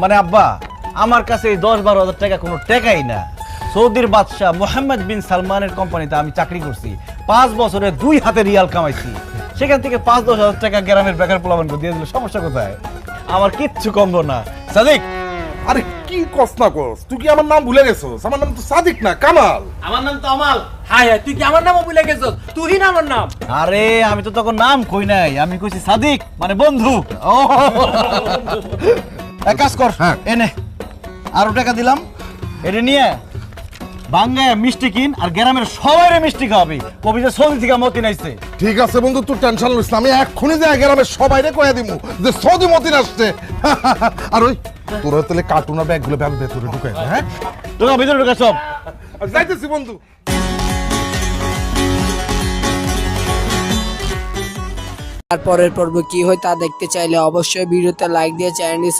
মানে আব্বা, আমার কাছে এই 10-12 হাজার টাকা কোনো টাকাই না। সৌদির বাদশাহ মোহাম্মদ বিন সালমানের কোম্পানিতে আমি চাকরি করছি, 5 বছরে 2 হাতে রিয়াল কামাইছি। সেখান থেকে 5-10 হাজার টাকা গ্রামের বেকার পোলাপানকে দিয়ে দিলে সমস্যা কোথায়? আমার কিচ্ছু কমবো না। সাদিক, আরে কি কষ্ট করস? তুই কি আমার নাম ভুলে গেছস? আমার নাম তো সাদিক না, কামাল। আমার নাম তো আমাল। হায় হায়, তুই কি আমার নামও ভুলে গেছস? তুই না আমার নাম। আরে আমি তো তখন নাম কই নাই, আমি কইছি সাদিক মানে বন্ধু। ও এক কাজ কর, এনে আরো টাকা দিলাম, এটা নিয়ে বাঙ্গায় মিষ্টি কিন আর গ্রামের সবাইরে মিষ্টি খাওয়াবি। কবি যে সৌদি থেকে মতি নাইছে। ঠিক আছে বন্ধু, তুই টেনশন নিস না, আমি এক্ষুনি যাই গ্রামের সবাইরে কয়ে দিমু যে সৌদি মতিন আসছে। আর ওই তোরা তাহলে কার্টুন আর ব্যাগগুলো ব্যাগ ভেতরে ঢুকাই দে, হ্যাঁ? তোরা ভিতরে ঢুকে সব। যাইতেছি বন্ধু। আর পরের পর্ব কি হয় তা দেখতে চাইলে অবশ্যই ভিডিওতে লাইক দিয়ে চ্যানেলটি